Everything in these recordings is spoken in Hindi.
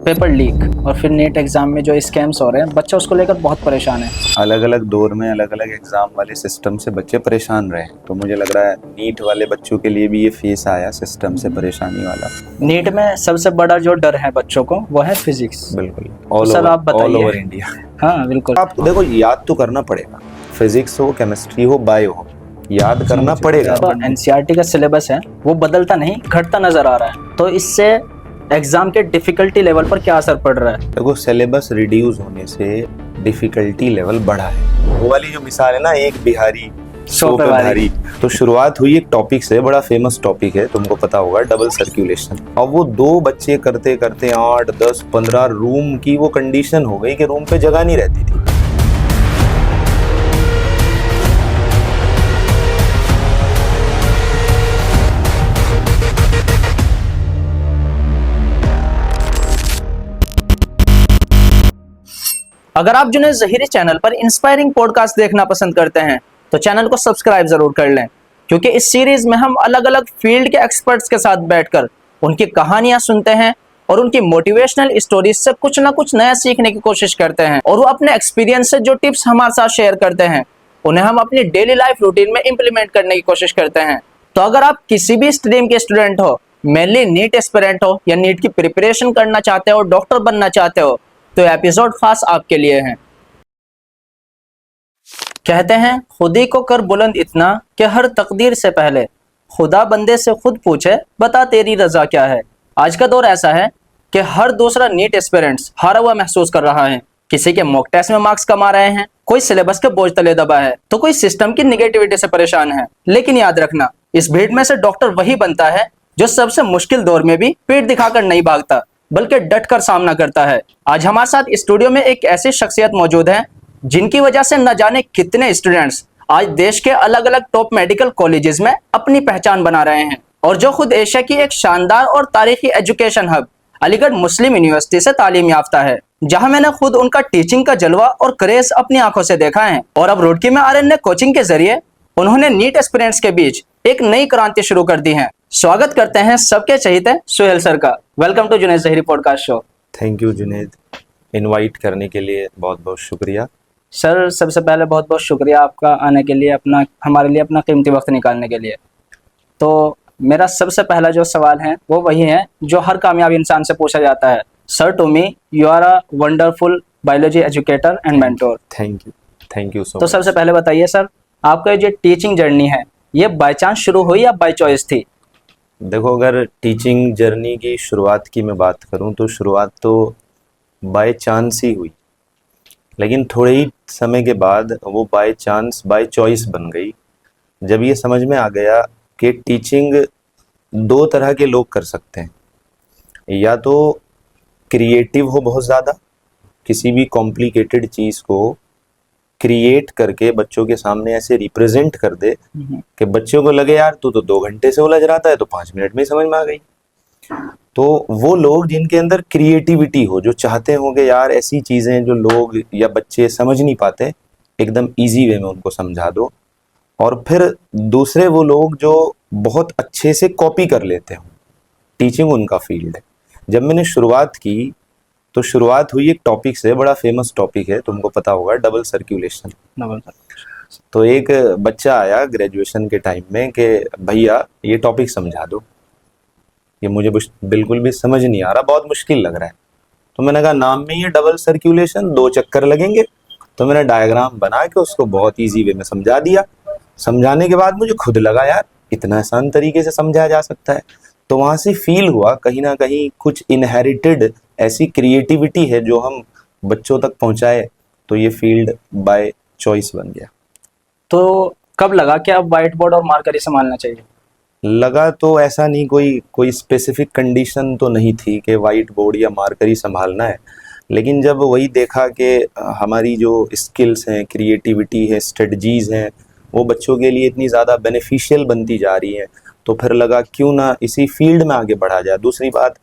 पेपर लीक और फिर नीट एग्जाम में जो स्कैम्स हो रहे हैं, बच्चे उसको लेकर बहुत परेशान है। अलग अलग दौर में अलग अलग एग्जाम वाले सिस्टम से बच्चे परेशान रहे, तो मुझे लग रहा है नीट वाले बच्चों के लिए भी ये फेस आया सिस्टम से परेशानी वाला। नीट में सबसे बड़ा जो डर है बच्चों को वो है फिजिक्स। बिल्कुल तो सर आप ऑल बताइए। Over India. हाँ बिल्कुल। आप देखो, याद तो करना पड़ेगा, फिजिक्स हो, केमिस्ट्री हो, बायो हो, याद करना पड़ेगा। तो एनसीईआरटी का सिलेबस है वो बदलता नहीं, घटता नजर आ रहा है, तो इससे एग्जाम के डिफिकल्टी लेवल पर क्या असर पड़ रहा है? देखो, सिलेबस रिड्यूस होने से डिफिकल्टी लेवल बढ़ा है। वो वाली जो मिसाल है ना, एक बिहारी सौ पे भारी, तो शुरुआत हुई एक टॉपिक से, बड़ा फेमस टॉपिक है, तुमको पता होगा, डबल सर्कुलेशन। और वो दो बच्चे करते करते 8, 10, 15 रूम की वो कंडीशन हो गई कि रूम पे जगह नहीं रहती थी। अगर आप जुनैद ज़हीरी चैनल पर इंस्पायरिंग पॉडकास्ट देखना पसंद करते हैं तो चैनल को सब्सक्राइब जरूर कर लें, क्योंकि इस सीरीज में हम अलग अलग फील्ड के एक्सपर्ट्स के साथ बैठकर उनकी कहानियां सुनते हैं और उनकी मोटिवेशनल स्टोरीज से कुछ ना कुछ नया सीखने की कोशिश करते हैं, और वो अपने एक्सपीरियंस से जो टिप्स हमारे साथ शेयर करते हैं उन्हें हम अपनी डेली लाइफ रूटीन में इम्प्लीमेंट करने की कोशिश करते हैं। तो अगर आप किसी भी स्ट्रीम के स्टूडेंट हो, मेनली नीट एस्पिरेंट हो या नीट की प्रिपरेशन करना चाहते हो, डॉक्टर बनना चाहते हो, तो एपिसोड खास आपके लिए है। कहते हैं खुदी को कर बुलंद इतना कि हर तकदीर से पहले खुदा बंदे से खुद पूछे बता तेरी रजा क्या है। आज का दौर ऐसा है कि हर दूसरा नीट एस्पिरेंट्स हारा हुआ महसूस कर रहा है। किसी के मॉक टेस्ट में मार्क्स कमा रहे हैं, कोई सिलेबस के बोझ तले दबा है, तो कोई सिस्टम की निगेटिविटी से परेशान है। लेकिन याद रखना, इस भीड़ में से डॉक्टर वही बनता है जो सबसे मुश्किल दौर में भी पीठ दिखाकर नहीं भागता, बल्कि डटकर सामना करता है। आज हमारे साथ स्टूडियो में एक ऐसी शख्सियत मौजूद है जिनकी वजह से न जाने कितने स्टूडेंट्स आज देश के अलग अलग टॉप मेडिकल कॉलेजेस में अपनी पहचान बना रहे हैं, और जो खुद एशिया की एक शानदार और तारीखी एजुकेशन हब अलीगढ़ मुस्लिम यूनिवर्सिटी से तालीम याफ्ता है, जहां मैंने खुद उनका टीचिंग का जलवा और क्रेज अपनी आंखों से देखा है। और अब रुड़की में आरएनए कोचिंग के जरिए उन्होंने नीट एस्पिरेंट्स के बीच एक नई क्रांति शुरू कर दी है। स्वागत करते हैं सबके चहीते सुहेल सर का। Welcome to Junaid Zaheeri podcast show. Thank you Junaid, invite करने के लिए बहुत बहुत शुक्रिया। सर सबसे पहले बहुत बहुत शुक्रिया आपका आने के लिए, हमारे लिए अपना कीमती वक्त निकालने के लिए। तो मेरा सबसे पहला जो सवाल है वो वही है जो हर कामयाब इंसान से पूछा जाता है। Sir, to me you are a wonderful biology educator and mentor. Thank you so तो मच। सबसे पहले बताइए सर, आपका जो टीचिंग जर्नी है ये बाय चांस शुरू हुई या बाय चॉइस थी? देखो, अगर टीचिंग जर्नी की शुरुआत की मैं बात करूं तो शुरुआत तो बाय चांस ही हुई, लेकिन थोड़े ही समय के बाद वो बाय चांस बाय चॉइस बन गई। जब ये समझ में आ गया कि टीचिंग दो तरह के लोग कर सकते हैं, या तो क्रिएटिव हो बहुत ज़्यादा, किसी भी कॉम्प्लिकेटेड चीज़ को क्रिएट करके बच्चों के सामने ऐसे रिप्रेजेंट कर दे कि बच्चों को लगे यार तू तो 2 घंटे से उलझ रहा था, तो 5 मिनट में ही समझ में आ गई। तो वो लोग जिनके अंदर क्रिएटिविटी हो, जो चाहते होंगे यार ऐसी चीज़ें जो लोग या बच्चे समझ नहीं पाते, एकदम इजी वे में उनको समझा दो। और फिर दूसरे वो लोग जो बहुत अच्छे से कॉपी कर लेते हो, टीचिंग उनका फील्ड है। जब मैंने शुरुआत की तो शुरुआत हुई एक टॉपिक से, बड़ा फेमस टॉपिक है, तुमको पता होगा, डबल सर्कुलेशन। तो एक बच्चा आया ग्रेजुएशन के टाइम में कि भैया ये टॉपिक समझा दो, ये मुझे बिल्कुल भी समझ नहीं आ रहा, बहुत मुश्किल लग रहा है। तो मैंने कहा नाम में ये डबल सर्कुलेशन, 2 चक्कर लगेंगे। तो मैंने डायग्राम बना के उसको बहुत ईजी वे में समझा दिया। समझाने के बाद मुझे खुद लगा यार इतना आसान तरीके से समझाया जा सकता है। तो वहाँ से फील हुआ कहीं ना कहीं कुछ इनहेरिटेड ऐसी क्रिएटिविटी है जो हम बच्चों तक पहुँचाए, तो ये फील्ड बाय चॉइस बन गया। तो कब लगा कि अब व्हाइट बोर्ड और मार्कर ही संभालना चाहिए? लगा तो ऐसा नहीं, कोई स्पेसिफिक कंडीशन तो नहीं थी कि वाइट बोर्ड या मार्कर ही संभालना है, लेकिन जब वही देखा कि हमारी जो स्किल्स हैं, क्रिएटिविटी है, स्ट्रेटजीज़ हैं, वो बच्चों के लिए इतनी ज़्यादा बेनिफिशियल बनती जा रही हैं, तो फिर लगा क्यों ना इसी फील्ड में आगे बढ़ा जाए। दूसरी बात,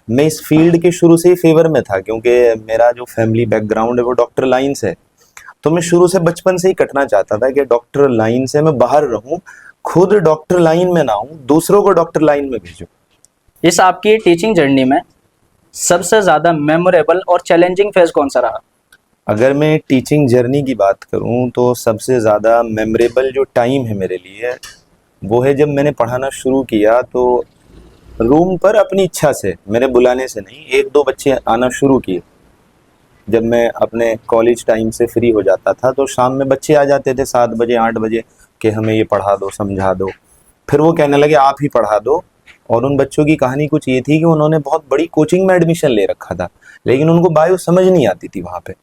मैं इस फील्ड के शुरू से ही फेवर में था, क्योंकि मेरा जो फैमिली बैकग्राउंड है वो डॉक्टर लाइन से, तो मैं शुरू से बचपन से ही कटना चाहता था कि डॉक्टर लाइन से मैं बाहर रहूं, खुद डॉक्टर लाइन में ना हूं, दूसरों को डॉक्टर लाइन में भेजूं। इस आपकी टीचिंग जर्नी में सबसे ज़्यादा मेमोरेबल और चैलेंजिंग फेज कौन सा रहा? अगर मैं टीचिंग जर्नी की बात करूं तो सबसे ज़्यादा मेमोरेबल जो टाइम है मेरे लिए वो है जब मैंने पढ़ाना शुरू किया। तो रूम पर अपनी इच्छा से, मेरे बुलाने से नहीं, एक दो बच्चे आना शुरू किए। जब मैं अपने कॉलेज टाइम से फ्री हो जाता था तो शाम में बच्चे आ जाते थे 7 बजे 8 बजे कि हमें ये पढ़ा दो, समझा दो। फिर वो कहने लगे आप ही पढ़ा दो। और उन बच्चों की कहानी कुछ ये थी कि उन्होंने बहुत बड़ी कोचिंग में एडमिशन ले रखा था, लेकिन उनको बायो समझ नहीं आती थी वहाँ पे।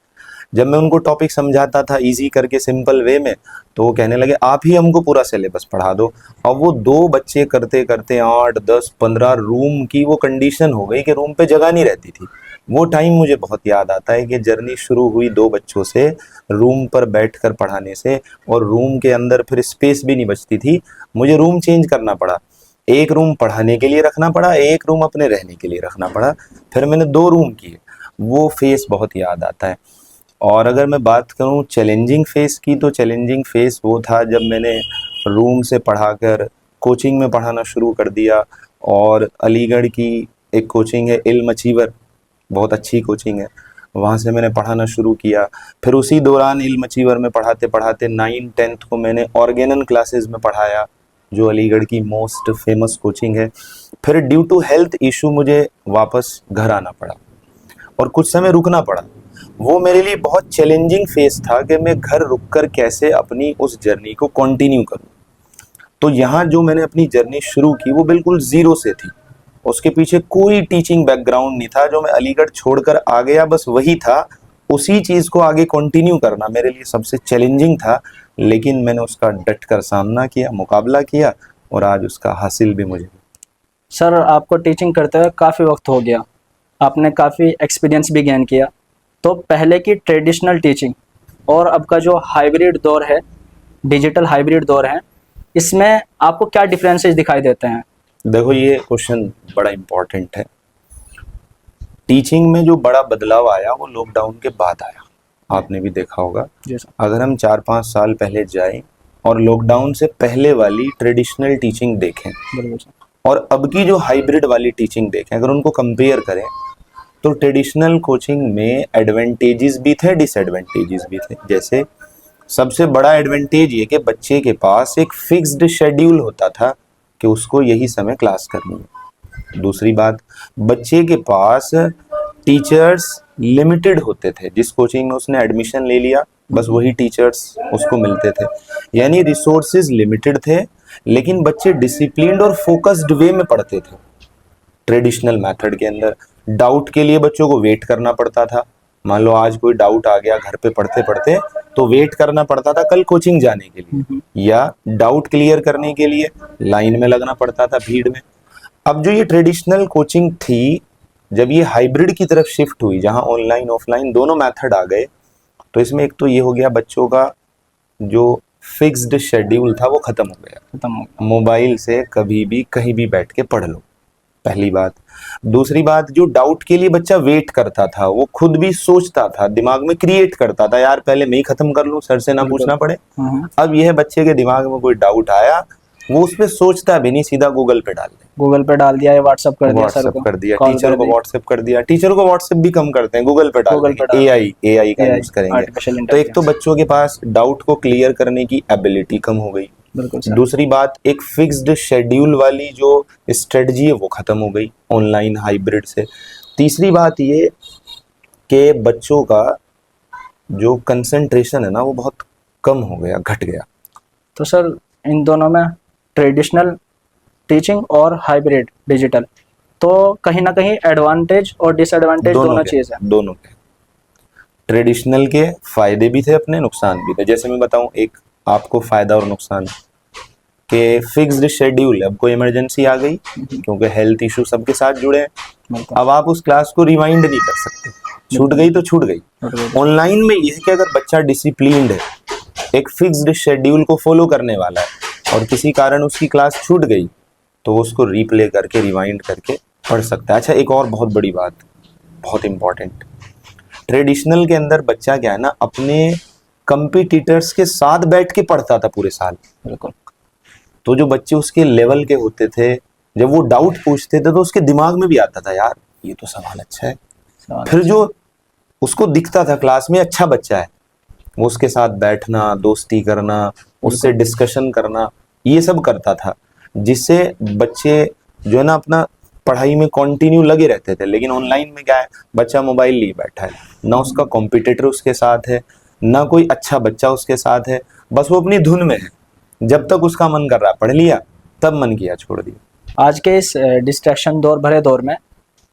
जब मैं उनको टॉपिक समझाता था इजी करके सिंपल वे में, तो वो कहने लगे आप ही हमको पूरा सिलेबस पढ़ा दो। और वो 2 बच्चे करते करते 8 10 15 रूम की वो कंडीशन हो गई कि रूम पे जगह नहीं रहती थी। वो टाइम मुझे बहुत याद आता है कि जर्नी शुरू हुई 2 बच्चों से, रूम पर बैठकर पढ़ाने से, और रूम के अंदर फिर स्पेस भी नहीं बचती थी। मुझे रूम चेंज करना पड़ा, एक रूम पढ़ाने के लिए रखना पड़ा, एक रूम अपने रहने के लिए रखना पड़ा। फिर मैंने 2 रूम किए। वो फेस बहुत याद आता है। और अगर मैं बात करूं चैलेंजिंग फेस की, तो चैलेंजिंग फेस वो था जब मैंने रूम से पढ़ाकर कोचिंग में पढ़ाना शुरू कर दिया। और अलीगढ़ की एक कोचिंग है इल्म अचीवर, बहुत अच्छी कोचिंग है, वहाँ से मैंने पढ़ाना शुरू किया। फिर उसी दौरान इल्म अचीवर में पढ़ाते पढ़ाते 9 10th को मैंने ऑर्गेनन क्लासेस में पढ़ाया, जो अलीगढ़ की मोस्ट फेमस कोचिंग है। फिर ड्यू टू हेल्थ इशू मुझे वापस घर आना पड़ा और कुछ समय रुकना पड़ा। वो मेरे लिए बहुत चैलेंजिंग फेस था कि मैं घर रुककर कैसे अपनी उस जर्नी को कंटिन्यू करूं। तो यहाँ जो मैंने अपनी जर्नी शुरू की वो बिल्कुल ज़ीरो से थी, उसके पीछे कोई टीचिंग बैकग्राउंड नहीं था। जो मैं अलीगढ़ छोड़कर आ गया बस वही था, उसी चीज़ को आगे कंटिन्यू करना मेरे लिए सबसे चैलेंजिंग था। लेकिन मैंने उसका डट कर सामना किया, मुकाबला किया, और आज उसका हासिल भी मुझे। सर आपको टीचिंग करते हुए काफ़ी वक्त हो गया, आपने काफ़ी एक्सपीरियंस भी गेन किया, तो पहले की ट्रेडिशनल टीचिंग और अब का जो हाइब्रिड दौर है, डिजिटल हाइब्रिड दौर है, इसमें आपको क्या डिफरेंसेस दिखाई देते हैं? देखो ये क्वेश्चन बड़ा इम्पोर्टेंट है। टीचिंग में जो बड़ा बदलाव आया वो लॉकडाउन के बाद आया, आपने भी देखा होगा। जी सर। अगर हम 4-5 साल पहले जाएं और लॉकडाउन से पहले वाली ट्रेडिशनल टीचिंग देखें बिल्कुल सर। और अब की जो हाइब्रिड वाली टीचिंग देखें, अगर उनको कंपेयर करें, तो ट्रेडिशनल कोचिंग में एडवांटेजेस भी थे, डिसएडवांटेजेस भी थे। जैसे सबसे बड़ा एडवांटेज ये कि बच्चे के पास एक फिक्स्ड शेड्यूल होता था कि उसको यही समय क्लास करनी है। दूसरी बात, बच्चे के पास टीचर्स लिमिटेड होते थे। जिस कोचिंग में उसने एडमिशन ले लिया बस वही टीचर्स उसको मिलते थे, यानी रिसोर्सेज लिमिटेड थे, लेकिन बच्चे डिसिप्लिन्ड और फोकस्ड वे में पढ़ते थे। ट्रेडिशनल मेथड के अंदर डाउट के लिए बच्चों को वेट करना पड़ता था। मान लो आज कोई डाउट आ गया घर पे पढ़ते पढ़ते, तो वेट करना पड़ता था कल कोचिंग जाने के लिए, या डाउट क्लियर करने के लिए लाइन में लगना पड़ता था भीड़ में। अब जो ये ट्रेडिशनल कोचिंग थी, जब ये हाइब्रिड की तरफ शिफ्ट हुई, जहां ऑनलाइन ऑफलाइन दोनों मेथड आ गए, तो इसमें एक तो ये हो गया बच्चों का जो फिक्स्ड शेड्यूल था वो खत्म हो गया। खत्म हो गया। मोबाइल से कभी भी कहीं भी बैठ के पढ़ लो, पहली बात। दूसरी बात, जो डाउट के लिए बच्चा वेट करता था, वो खुद भी सोचता था, दिमाग में क्रिएट करता था, यार पहले मैं ही खत्म कर लूं, सर से ना पूछना पड़े। अब यह बच्चे के दिमाग में कोई डाउट आया, वो उस पर सोचता भी नहीं, सीधा गूगल पे डाल दे, गूगल पे डाल दिया या व्हाट्सएप कर दिया, सर को कर दिया, कॉल टीचर कर को दी। व्हाट्सएप कर दिया। टीचर को व्हाट्सएप भी कम करते हैं, गूगल पे डाल गूगल पे देंगे, डाल एआई का AI, यूज करेंगे। आर्टिफिशियल तो एक तो इंटेलिजेंस। बच्चों के पास डाउट को क्लियर करने की एबिलिटी कम हो गई। बिल्कुल सर। दूसरी बात, एक फिक्स्ड शेड्यूल वाली जो स्ट्रेटजी है वो खत्म हो गई ऑनलाइन हाइब्रिड से। तीसरी बात ये कि बच्चों का जो कंसंट्रेशन है ना वो बहुत कम हो गया, घट गया। तो सर इन दोनों में ट्रेडिशनल टीचिंग और हाइब्रिड डिजिटल, तो कहीं ना कहीं एडवांटेज और डिसएडवांटेज दोनों चीज़ है। दोनों के ट्रेडिशनल के फायदे भी थे अपने, नुकसान भी थे। जैसे मैं बताऊं, एक आपको फायदा और नुकसान के फिक्स्ड शेड्यूल, अब कोई इमरजेंसी आ गई क्योंकि हेल्थ इशू सबके साथ जुड़े हैं, अब आप उस क्लास को रिवाइंड नहीं कर सकते, छूट गई तो छूट गई। ऑनलाइन में यह है कि अगर बच्चा डिसिप्लिन्ड है, एक फिक्स्ड शेड्यूल को फॉलो करने वाला है, और किसी कारण उसकी क्लास छूट गई, तो उसको रीप्ले करके रिवाइंड करके पढ़ सकता है। अच्छा, एक और बहुत बड़ी बात, बहुत इंपॉर्टेंट, ट्रेडिशनल के अंदर बच्चा क्या है ना, अपने कंपटीटर्स के साथ बैठ के पढ़ता था पूरे साल। बिल्कुल। तो जो बच्चे उसके लेवल के होते थे, जब वो डाउट पूछते थे तो उसके दिमाग में भी आता था, यार ये तो सवाल अच्छा है। सवाल फिर जो उसको दिखता था क्लास में अच्छा बच्चा है, वो उसके साथ बैठना, दोस्ती करना, उससे डिस्कशन करना, ये सब करता था, जिससे बच्चे जो है ना अपना पढ़ाई में कंटिन्यू लगे रहते थे। लेकिन ऑनलाइन में क्या है, बच्चा मोबाइल लिए बैठा है, ना उसका कॉम्पिटिटर उसके साथ है, ना कोई अच्छा बच्चा उसके साथ है, बस वो अपनी धुन में है। जब तक उसका मन कर रहा पढ़ लिया, तब मन किया छोड़ दिया। आज के इस डिस्ट्रैक्शन दौर भरे दौर में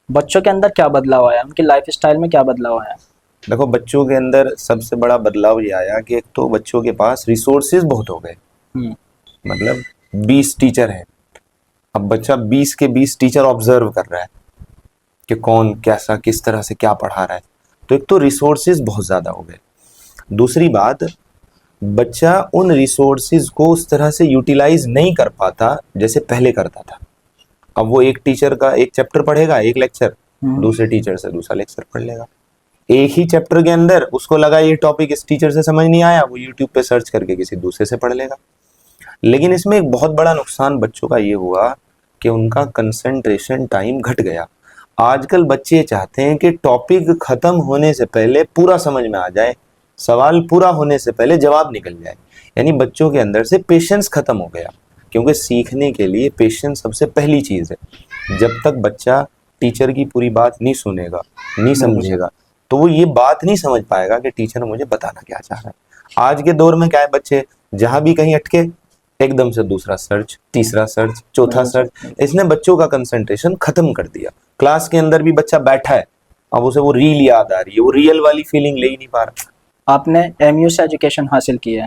बच्चों के अंदर क्या बदलाव आया, उनकी लाइफ स्टाइल में क्या बदलाव आया? देखो, बच्चों के अंदर सबसे बड़ा बदलाव ये आया कि एक तो बच्चों के पास रिसोर्सेज बहुत हो गए। हम्म, मतलब 20 टीचर हैं, अब बच्चा 20 के 20 टीचर ऑब्जर्व कर रहा है कि कौन कैसा किस तरह से क्या पढ़ा रहा है। तो एक तो रिसोर्सेज बहुत ज़्यादा हो गए। दूसरी बात, बच्चा उन रिसोर्सेज को उस तरह से यूटिलाइज नहीं कर पाता जैसे पहले करता था। अब वो एक टीचर का एक चैप्टर पढ़ेगा, एक लेक्चर, दूसरे टीचर से दूसरा लेक्चर पढ़ लेगा। एक ही चैप्टर के अंदर उसको लगा ये टॉपिक इस टीचर से समझ नहीं आया, वो यूट्यूब पे सर्च करके किसी दूसरे से पढ़ लेगा। लेकिन इसमें एक बहुत बड़ा नुकसान बच्चों का ये हुआ कि उनका कंसंट्रेशन टाइम घट गया। आजकल बच्चे चाहते हैं कि टॉपिक खत्म होने से पहले पूरा समझ में आ जाए, सवाल पूरा होने से पहले जवाब निकल जाए। यानी बच्चों के अंदर से पेशेंस खत्म हो गया, क्योंकि सीखने के लिए पेशेंस सबसे पहली चीज़ है। जब तक बच्चा टीचर की पूरी बात नहीं सुनेगा, नहीं समझेगा, तो वो ये बात नहीं समझ पाएगा कि टीचर मुझे बताना क्या चाह रहा है। आज के दौर में क्या है, बच्चे जहां भी कहीं अटके एकदम से दूसरा सर्च, तीसरा सर्च, चौथा सर्च, इसने बच्चों का कंसंट्रेशन खत्म कर दिया। क्लास के अंदर भी बच्चा बैठा है, अब उसे वो रील याद आ रही है, वो रियल वाली फीलिंग ले ही नहीं पा रहा। आपने एमयू से एजुकेशन हासिल की है,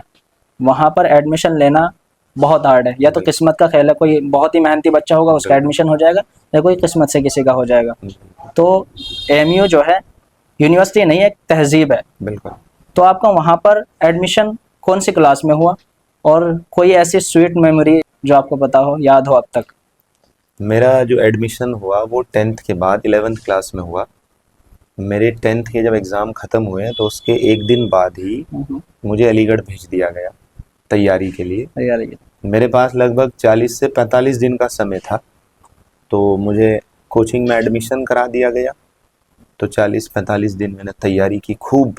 वहाँ पर एडमिशन लेना बहुत हार्ड है, या तो किस्मत का खेल है, कोई बहुत ही मेहनती बच्चा होगा उसका एडमिशन हो जाएगा, या कोई किस्मत से किसी का हो जाएगा। तो एमयू जो है यूनिवर्सिटी नहीं है, एक तहजीब है। बिल्कुल। तो आपका वहाँ पर एडमिशन कौन सी क्लास में हुआ, और कोई ऐसी स्वीट मेमोरी जो आपको पता हो, याद हो अब तक? मेरा जो एडमिशन हुआ वो 10th के बाद 11th क्लास में हुआ। मेरे 10th के जब एग्ज़ाम ख़त्म हुए तो उसके एक दिन बाद ही मुझे अलीगढ़ भेज दिया गया तैयारी के लिए। यार ये मेरे पास लगभग 40 से 45 दिन का समय था, तो मुझे कोचिंग में एडमिशन करा दिया गया। तो 40-45 दिन मैंने तैयारी की, खूब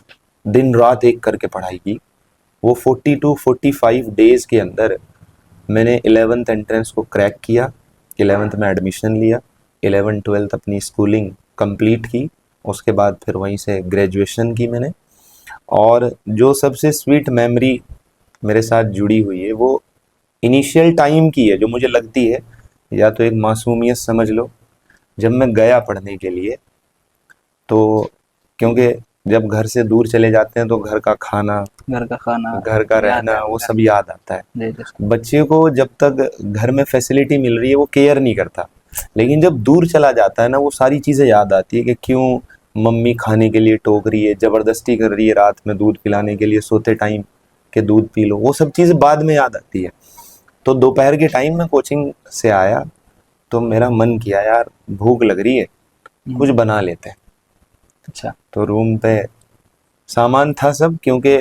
दिन रात एक करके पढ़ाई की। वो 40 to 45 डेज़ के अंदर मैंने 11th एंट्रेंस को क्रैक किया, 11th में एडमिशन लिया, 11th-12th अपनी स्कूलिंग कंप्लीट की, उसके बाद फिर वहीं से ग्रेजुएशन की मैंने। और जो सबसे स्वीट मेमोरी मेरे साथ जुड़ी हुई है वो इनिशियल टाइम की है, जो मुझे लगती है या तो एक मासूमियत समझ लो। जब मैं गया पढ़ने के लिए, तो क्योंकि जब घर से दूर चले जाते हैं तो घर का खाना, घर का खाना, घर का रहना, वो सब याद आता है। जी जी। बच्चे को जब तक घर में फैसिलिटी मिल रही है वो केयर नहीं करता, लेकिन जब दूर चला जाता है ना, वो सारी चीज़ें याद आती है कि क्यों मम्मी खाने के लिए टोक रही है, ज़बरदस्ती कर रही है रात में दूध पिलाने के लिए, सोते टाइम के दूध पी लो, वो सब चीज़ें बाद में याद आती है। तो दोपहर के टाइम में कोचिंग से आया तो मेरा मन किया यार भूख लग रही है, कुछ बना लेते हैं। अच्छा। तो रूम पे सामान था सब, क्योंकि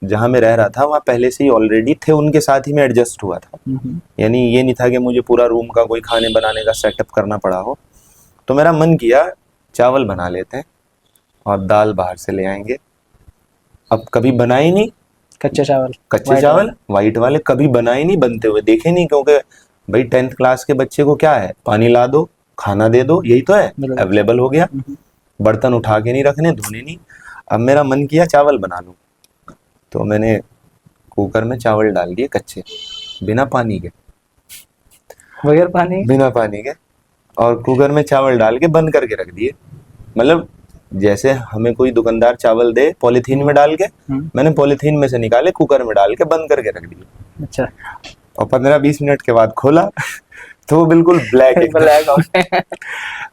जहाँ मैं रह रहा था वहाँ पहले से ही ऑलरेडी थे, उनके साथ ही मैं एडजस्ट हुआ था। यानी ये नहीं था कि मुझे पूरा रूम का कोई खाने बनाने का सेटअप करना पड़ा हो। तो मेरा मन किया चावल बना लेते हैं और दाल बाहर से ले आएंगे। अब कभी बनाए नहीं कच्चे चावल, कच्चे चावल वाइट वाले, कभी बनाए नहीं, बनते हुए देखे नहीं, क्योंकि भाई 10th क्लास के बच्चे को क्या है, पानी ला दो, खाना दे दो, यही तो है, अवेलेबल हो गया, बर्तन उठा के नहीं रखने, धोने नहीं। अब मेरा मन किया चावल बना लूं, तो मैंने कुकर में चावल डाल दिए कच्चे, बिना पानी के, बगैर पानी, बिना पानी के, और कुकर में चावल डाल के बंद करके रख दिए। मतलब जैसे हमें कोई दुकानदार चावल दे पॉलीथीन में डाल के, मैंने पॉलीथीन में से निकाले, कुकर में डाल के बंद करके रख दिए। अच्छा। और 15-20 मिनट के बाद खोला तो वो बिल्कुल ब्लैक हो गए।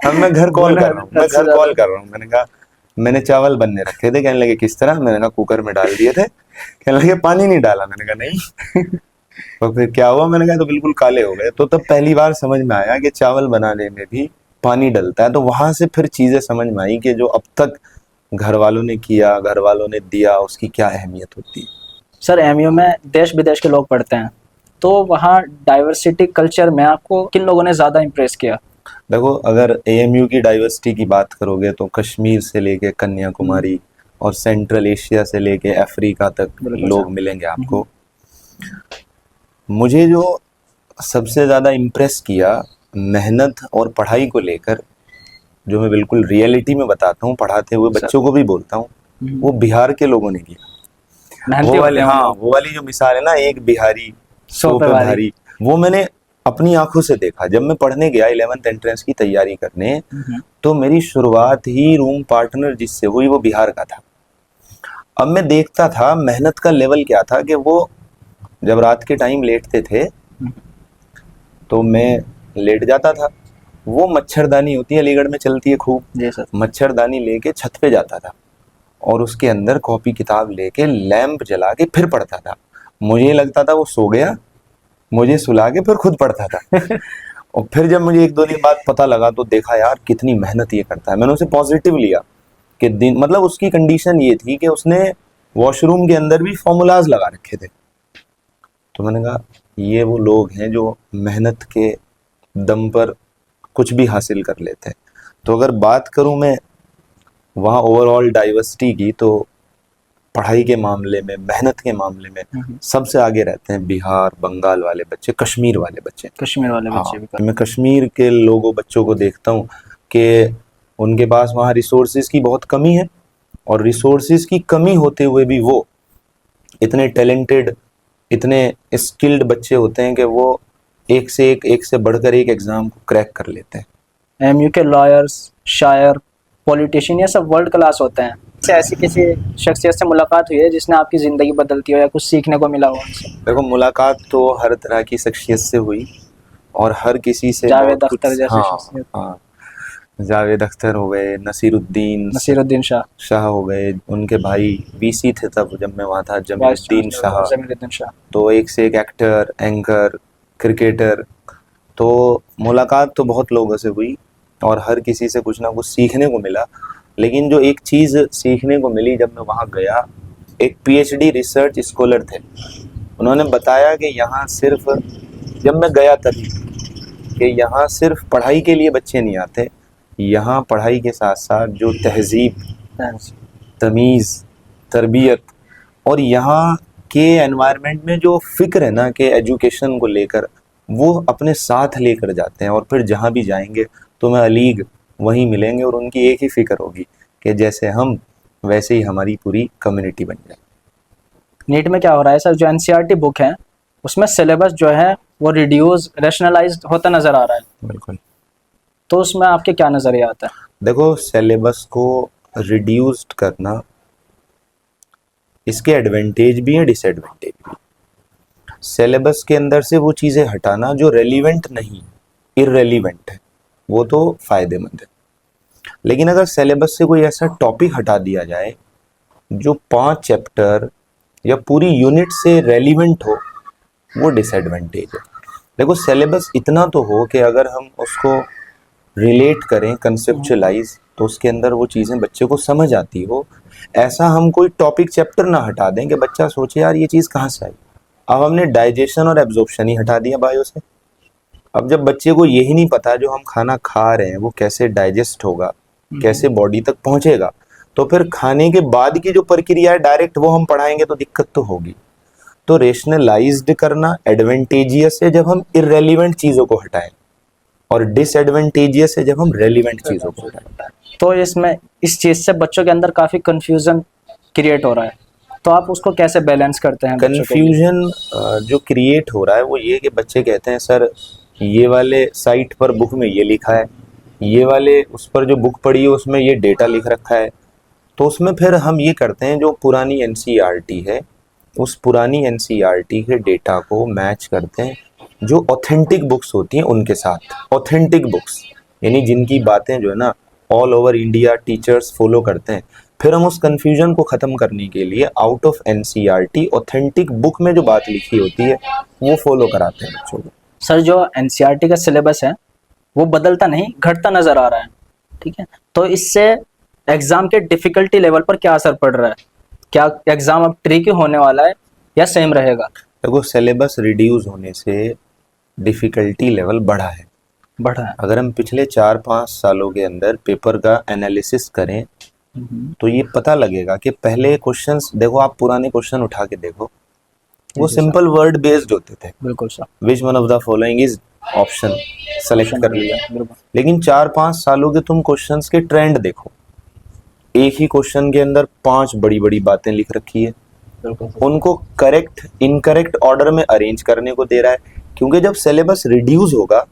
अब मैं घर कॉल कर रहा हूँ, मैंने कहा मैंने चावल बनने रखे थे। कहने लगे किस तरह? मैंने कहा कुकर में डाल दिए थे। कहने लगे पानी नहीं डाला। मैंने कहा नहीं। तो फिर क्या हुआ? मैंने कहा तो बिल्कुल काले हो गए। तो तब पहली बार समझ में आया कि चावल बनाने में भी पानी डलता है। तो वहां से फिर चीजें समझ में आई कि जो अब तक घर वालों ने किया, घर वालों ने दिया, उसकी क्या अहमियत होती है। सर एमयू में देश विदेश के लोग पढ़ते हैं, तो वहाँ डाइवर्सिटी कल्चर में आपको किन लोगों ने ज़्यादा इम्प्रेस किया? देखो, अगर एएमयू की डाइवर्सिटी की बात करोगे तो कश्मीर से लेके कन्याकुमारी और सेंट्रल एशिया से लेके अफ्रीका तक बिल्कुल लोग सर। मिलेंगे आपको। मुझे जो सबसे ज़्यादा इम्प्रेस किया मेहनत और पढ़ाई को लेकर, जो मैं बिल्कुल रियलिटी में बताता हूँ, पढ़ाते हुए सर। बच्चों को भी बोलता हूँ, वो बिहार के लोगों ने किया। मेहनती वो होते वाली, हैं वो हाँ, लोग। वो वाली जो मिसाल है ना, एक बिहारी सौ 100 पे पे भारी। भारी, वो मैंने अपनी आंखों से देखा। जब मैं पढ़ने गया 11th एंट्रेंस की तैयारी करने, तो मेरी शुरुआत ही रूम पार्टनर जिससे हुई वो बिहार का था। अब मैं देखता था मेहनत का लेवल क्या था, कि वो जब रात के टाइम लेटते थे तो मैं लेट जाता था। वो मच्छरदानी होती है, अलीगढ़ में चलती है खूब, जी सर। मच्छरदानी लेके छत पे जाता था और उसके अंदर कॉपी किताब लेके लैंप जला के फिर पढ़ता था। मुझे लगता था वो सो गया, मुझे सुला के फिर खुद पढ़ता था। और फिर जब मुझे 1-2 दिन बाद पता लगा तो देखा यार कितनी मेहनत ये करता है। मैंने उसे पॉजिटिव लिया कि दिन, मतलब उसकी कंडीशन ये थी कि उसने वॉशरूम के अंदर भी फॉर्मूलाज लगा रखे थे। तो मैंने कहा ये वो लोग हैं जो मेहनत के दम पर कुछ भी हासिल कर लेते हैं। तो अगर बात करूं मैं वहाँ ओवरऑल डाइवर्सिटी की, तो पढ़ाई के मामले में, मेहनत के मामले में सबसे आगे रहते हैं बिहार, बंगाल वाले बच्चे, कश्मीर वाले बच्चे। कश्मीर वाले हाँ, बच्चे भी कर। मैं कश्मीर के लोगों, बच्चों को देखता हूँ कि उनके पास वहाँ रिसोर्सेज की बहुत कमी है, और रिसोर्सेज की कमी होते हुए भी वो इतने टैलेंटेड, इतने स्किल्ड बच्चे होते हैं कि वो एक से बढ़कर एक एग्ज़ाम को क्रैक कर लेते हैं। एमयू के लॉयर्स, शायर, पॉलिटिशियन, ये सब वर्ल्ड क्लास होते हैं। से ऐसी किसी शख्सियत से मुलाकात हुई है जिसने आपकी ज़िंदगी बदलती हो या कुछ सीखने को मिला हो उनसे? देखो, मुलाकात तो हर तरह की शख्सियत से हुई और हर किसी से बहुत जावेद कुछ। अख्तर जैसे हाँ, शख्सियत, हाँ, जावेद अख्तर हो गए, नसीरुद्दीन नसीरुद्दीन शाह, शाह हो गए, उनके भाई वीसी थे तब जब मैं वहाँ था, वाइस जमीरुद्दीन चांसलर शाह। जमीरुद्दीन शाह। तो एक से एक एक्टर, एंकर, क्रिकेटर। तो मुलाकात तो बहुत लोगों से हुई और हर किसी से कुछ ना कुछ सीखने को मिला। लेकिन जो एक चीज़ सीखने को मिली जब मैं वहाँ गया, एक पीएचडी रिसर्च स्कॉलर थे, उन्होंने बताया कि यहाँ सिर्फ, जब मैं गया तभी, कि यहाँ सिर्फ पढ़ाई के लिए बच्चे नहीं आते, यहाँ पढ़ाई के साथ साथ जो तहजीब, तमीज़, तरबियत और यहाँ के एनवायरनमेंट में जो फ़िक्र है ना कि एजुकेशन को लेकर, वो अपने साथ लेकर जाते हैं। और फिर जहाँ भी जाएंगे तो मैं अलीग वहीं मिलेंगे और उनकी एक ही फ़िक्र होगी कि जैसे हम वैसे ही हमारी पूरी कम्युनिटी बन जाए। नीट में क्या हो रहा है सर, जो एनसीईआरटी बुक है उसमें सिलेबस जो है वो रिड्यूस, रैशनलाइज्ड होता नज़र आ रहा है। बिल्कुल। तो उसमें आपके क्या नज़रिया आता है? देखो, सिलेबस को रिड्यूस्ड करना, इसके एडवांटेज भी हैं, डिसएडवांटेज भी। सिलेबस के अंदर से वो चीज़ें हटाना जो रेलिवेंट नहीं, इररेलीवेंट है, वो तो फ़ायदेमंद है। लेकिन अगर सिलेबस से कोई ऐसा टॉपिक हटा दिया जाए जो 5 चैप्टर या पूरी यूनिट से रेलिवेंट हो, वो डिसएडवांटेज है। देखो, सिलेबस इतना तो हो कि अगर हम उसको रिलेट करें, कंसेप्चुअलाइज, तो उसके अंदर वो चीज़ें बच्चे को समझ आती हो। ऐसा हम कोई टॉपिक चैप्टर ना हटा दें कि बच्चा सोचे यार ये चीज़ कहाँ से आई। अब हमने डाइजेशन और एब्जॉर्प्शन ही हटा दिया बायो से। अब जब बच्चे को यही नहीं पता जो हम खाना खा रहे हैं वो कैसे डाइजेस्ट होगा, कैसे बॉडी तक पहुंचेगा, तो फिर खाने के बाद की जो प्रक्रिया है डायरेक्ट वो हम पढ़ाएंगे तो दिक्कत तो होगी। तो रेशनलाइज्ड करना एडवांटेजियस है जब हम इररेलीवेंट चीज़ों को हटाएं, और डिसएडवांटेजियस है जब हम रेलिवेंट चीज़ों को हटाएं। तो इसमें इस चीज़ से बच्चों के अंदर काफ़ी कंफ्यूजन क्रिएट हो रहा है, तो आप उसको कैसे बैलेंस करते हैं बच्चों के लिए? कन्फ्यूजन जो क्रिएट हो रहा है वो ये कि बच्चे कहते हैं सर ये वाले साइट पर बुक में ये लिखा है, ये वाले उस पर जो बुक पढ़ी है उसमें ये डेटा लिख रखा है। तो उसमें फिर हम ये करते हैं, जो पुरानी एनसीईआरटी है उस पुरानी एनसीईआरटी के डेटा को मैच करते हैं जो ऑथेंटिक बुक्स होती हैं उनके साथ। ऑथेंटिक बुक्स यानी जिनकी बातें जो है ना all over India teachers follow करते हैं। फिर हम उस कन्फ्यूजन को ख़त्म करने के लिए out of NCERT authentic book में जो बात लिखी होती है वो फॉलो कराते हैं बच्चों को। सर, जो एनसीईआरटी का सिलेबस है वो बदलता नहीं, घटता नज़र आ रहा है, ठीक है? तो इससे एग्ज़ाम के डिफ़िकल्टी लेवल पर क्या असर पड़ रहा है? क्या एग्ज़ाम अब ट्रिकी होने वाला है या सेम रहेगा? देखो, सिलेबस रिड्यूस होने से डिफ़िकल्टी लेवल बढ़ा है, बढ़ा है। अगर हम पिछले 4-5 सालों के अंदर पेपर का एनालिसिस करें तो ये पता लगेगा कि पहले क्वेश्चंस देखो, आप पुराने क्वेश्चन उठा के देखो, वो जी सर, सिंपल वर्ड बेस्ड होते थे। बिल्कुल sir. Which one of the following is option, select option कर हो लिया। गया, बिल्कुल लेकिन 4-5 सालों के तुम क्वेश्चंस के ट्रेंड देखो, एक ही क्वेश्चन के अंदर 5 बड़ी बड़ी बातें लिख रखी है, बिल्कुल सर। उनको करेक्ट इनकरेक्ट ऑर्डर में अरेंज करने को दे रहा है। क्योंकि जब सिलेबस रिड्यूस होगा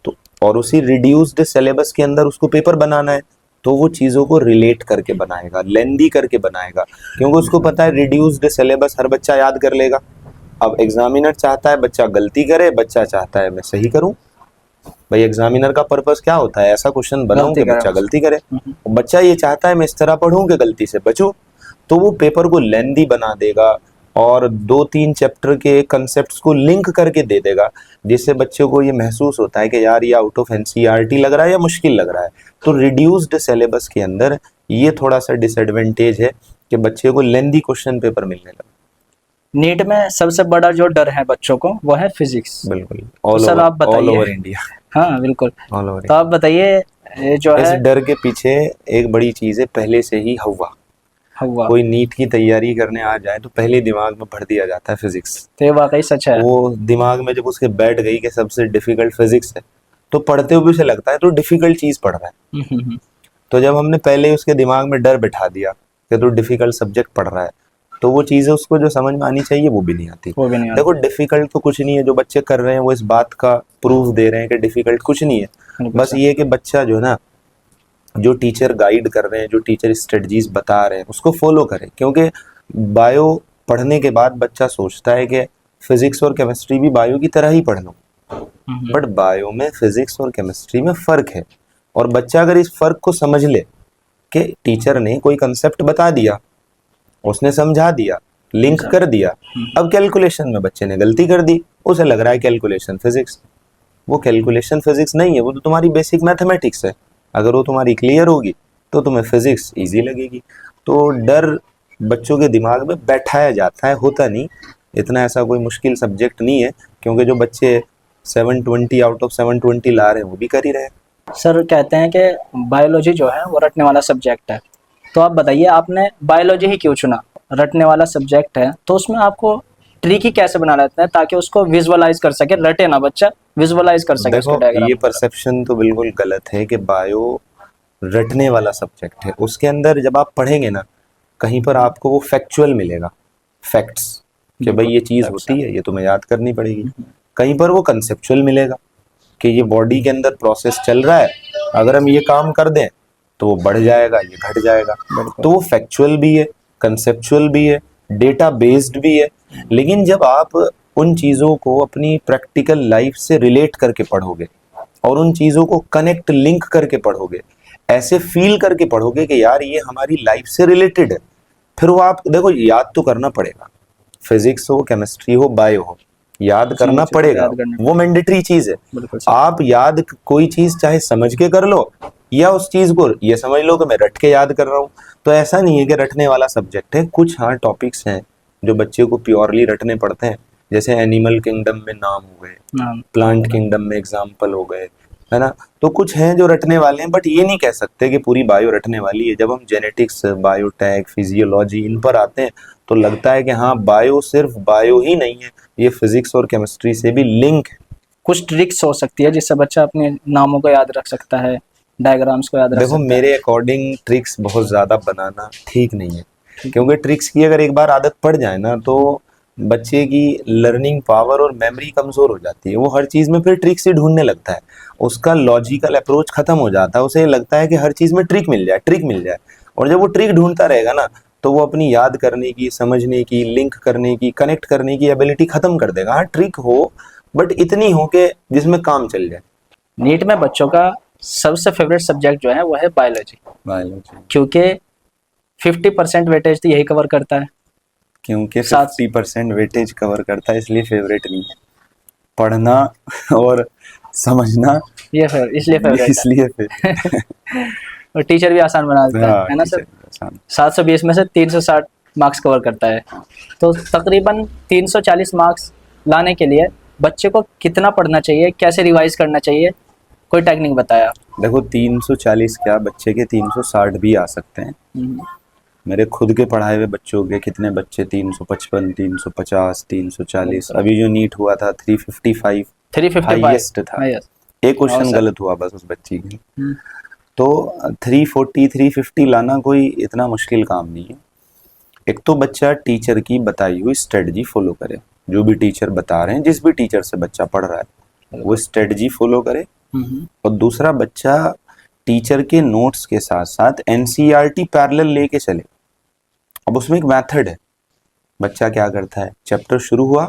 तो, और उसी रिड्यूस्ड सिलेबस के अंदर उसको पेपर बनाना है, तो वो चीज़ों को रिलेट करके बनाएगा, लेंदी करके बनाएगा, क्योंकि उसको पता है रिड्यूस्ड सिलेबस हर बच्चा याद कर लेगा। अब एग्जामिनर चाहता है बच्चा गलती करे, बच्चा चाहता है मैं सही करूं। भाई एग्जामिनर का पर्पस क्या होता है? ऐसा क्वेश्चन बनाऊं गलती कि बच्चा करें। गलती करे। बच्चा ये चाहता है मैं इस तरह पढ़ूं कि गलती से बचूं, तो वो पेपर को लेंदी बना देगा और 2-3 चैप्टर के कंसेप्ट्स को लिंक करके दे देगा, जिससे बच्चों को ये महसूस होता है कि यार ये आउट ऑफ एनसीईआरटी लग रहा है या मुश्किल लग रहा है। तो रिड्यूस्ड सिलेबस के अंदर ये थोड़ा सा डिसएडवांटेज है कि बच्चे को लेंदी क्वेश्चन पेपर मिलने लगा। नीट में सबसे बड़ा जो डर है बच्चों को वो है फिजिक्स। बिल्कुल, तो सर आप ऑल बताइए। ओवर इंडिया, हाँ बिल्कुल। All over. तो आप बताइए, ये जो इस है डर के पीछे एक बड़ी चीज है, पहले से ही हवा। हुआ, कोई नीट की तैयारी करने आ जाए तो पहले दिमाग में भर दिया जाता है फिजिक्स। तो ये वाकई सच है। वो दिमाग में जब उसके बैठ गई कि सबसे डिफिकल्ट फिजिक्स है, तो पढ़ते हुए उसे लगता है तो डिफिकल्ट चीज पढ़ रहा है। हम्म। तो जब हमने पहले ही उसके दिमाग में डर बिठा दिया कि तो डिफिकल्ट सब्जेक्ट पढ़ रहा है, तो वो चीजें उसको जो समझ में आनी चाहिए वो भी नहीं आती। वो भी नहीं देखो डिफिकल्ट तो कुछ नहीं है, जो बच्चे कर रहे हैं वो इस बात का प्रूफ दे रहे हैं कि डिफिकल्ट कुछ नहीं है। बिल्कुल बस सर। ये है कि बच्चा जो है ना, जो टीचर गाइड कर रहे हैं, जो टीचर स्ट्रेटजीज बता रहे हैं उसको फॉलो करें। क्योंकि बायो पढ़ने के बाद बच्चा सोचता है कि फिजिक्स और केमिस्ट्री भी बायो की तरह ही पढ़ लूँ, बट बायो में फिजिक्स और केमिस्ट्री में फर्क है। और बच्चा अगर इस फर्क को समझ ले कि टीचर ने कोई कंसेप्ट बता दिया, उसने समझा दिया, लिंक कर दिया, अब कैलकुलेशन में बच्चे ने गलती कर दी, उसे लग रहा है कैलकुलेशन फिजिक्स। वो कैलकुलेशन फिजिक्स नहीं है, वो तो तुम्हारी बेसिक मैथमेटिक्स है। अगर वो तुम्हारी क्लियर होगी तो तुम्हें फिजिक्स इजी लगेगी। तो डर बच्चों के दिमाग में बैठाया जाता है, होता नहीं। इतना ऐसा कोई मुश्किल सब्जेक्ट नहीं है, क्योंकि जो बच्चे 720 आउट ऑफ 720 ला रहे हैं वो भी कर ही रहे हैं। सर कहते हैं कि बायोलॉजी जो है वो रटने वाला सब्जेक्ट है, तो आप बताइए आपने बायोलॉजी ही क्यों चुना? रटने वाला सब्जेक्ट है तो उसमें आपको ट्रिकी कैसे बना लेते हैं ताकि उसको विजुअलाइज कर सके, रटे ना बच्चा, विजुअलाइज कर सके उसके देखो डायग्राम ये वगैरह। परसेप्शन तो बिल्कुल गलत है कि बायो रटने वाला सब्जेक्ट है। उसके अंदर जब आप पढ़ेंगे ना, कहीं पर आपको वो फैक्चुअल मिलेगा, फैक्ट्स, कि भाई ये चीज़ होती है, ये तुम्हें याद करनी पड़ेगी। कहीं पर वो कंसेप्चुअल मिलेगा कि ये बॉडी के अंदर प्रोसेस चल रहा है, अगर हम ये काम कर दें तो वो बढ़ जाएगा, ये घट जाएगा। तो वो फैक्चुअल भी है, कंसेप्चुअल भी है, डेटा बेस्ड भी है। लेकिन जब आप उन चीज़ों को अपनी प्रैक्टिकल लाइफ से रिलेट करके पढ़ोगे और उन चीज़ों को कनेक्ट लिंक करके पढ़ोगे, ऐसे फील करके पढ़ोगे कि यार ये हमारी लाइफ से रिलेटेड है, फिर वो आप देखो याद तो करना पड़ेगा। फिजिक्स हो, केमिस्ट्री हो, बायो हो, याद करना चीज़ों को पड़ेगा, याद करना वो मैंडेटरी चीज़ है। बिल्कुल सर। आप याद कोई चीज़ चाहे समझ के कर लो या उस चीज़ को ये समझ लो कि मैं रट के याद कर रहा हूँ। तो ऐसा नहीं है कि रटने वाला सब्जेक्ट है। कुछ हाँ टॉपिक्स हैं जो बच्चे को प्योरली रटने पड़ते हैं, जैसे एनिमल किंगडम में नाम हो गए, नाम प्लांट किंगडम में एग्जाम्पल हो गए, है ना। तो कुछ हैं जो रटने वाले हैं, बट ये नहीं कह सकते कि पूरी बायो रटने वाली है। जब हम जेनेटिक्स, बायोटेक, फिजियोलॉजी इन पर आते हैं तो लगता है कि हाँ बायो सिर्फ बायो ही नहीं है, ये फिजिक्स और केमिस्ट्री से भी लिंक है। कुछ ट्रिक्स हो सकती है जिससे बच्चा अपने नामों को याद रख सकता है, डायग्राम्स को याद रख देखो सकता मेरे अकॉर्डिंग ट्रिक्स बहुत ज़्यादा बनाना ठीक नहीं है, क्योंकि ट्रिक्स की अगर एक बार आदत पड़ जाए ना तो बच्चे की लर्निंग पावर और मेमोरी कमज़ोर हो जाती है। वो हर चीज़ में फिर ट्रिक्स ही ढूंढने लगता है, उसका लॉजिकल अप्रोच खत्म हो जाता है। उसे लगता है कि हर चीज़ में ट्रिक मिल जाए, ट्रिक मिल जाए। और जब वो ट्रिक ढूंढता रहेगा ना तो वो अपनी याद करने की, समझने की, लिंक करने की, कनेक्ट करने की एबिलिटी खत्म कर देगा। हाँ ट्रिक हो, बट इतनी हो कि जिसमें काम चल जाए। है। नीट में बच्चों का सबसे फेवरेट सब्जेक्ट जो है वो है बायोलॉजी, बायोलॉजी क्योंकि 50% वेटेज तो यही कवर करता है। क्योंकि साथ- 50% वेटेज कवर करता है, इसलिए फेवरेट नहीं है। पढ़ना और समझना ये फिर इसलिए फेवरेट है। इसलिए फिर और टीचर भी आसान बना देता है ना सर। 720 में से 360 मार्क्स कवर करता है, तो तकरीबन 340 मार्क्स लाने के लिए बच्चे को कितना पढ़ना चाहिए, कैसे रिवाइज करना चाहिए, कोई टेक्निक बताया? देखो 340 क्या, बच्चे के 360 भी आ सकते हैं। हम्म, मेरे खुद के पढ़ाए हुए बच्चों के कितने बच्चे 355, 350, 340, बिल्कुल। अभी जो नीट हुआ था 355 355 हाईएस्ट था। हाईएस्ट। एक क्वेश्चन सर। गलत हुआ बस उस बच्ची की। तो 340 350 लाना कोई इतना मुश्किल काम नहीं है। एक तो बच्चा टीचर की बताई हुई स्ट्रेटजी फॉलो करे, जो भी टीचर बता रहे हैं, जिस भी टीचर से बच्चा पढ़ रहा है वो स्ट्रेटजी फॉलो करे। और दूसरा, बच्चा टीचर के नोट्स के साथ साथ एनसीईआरटी पैरेलल लेके चले। अब उसमें एक मेथड है, बच्चा क्या करता है, चैप्टर शुरू हुआ,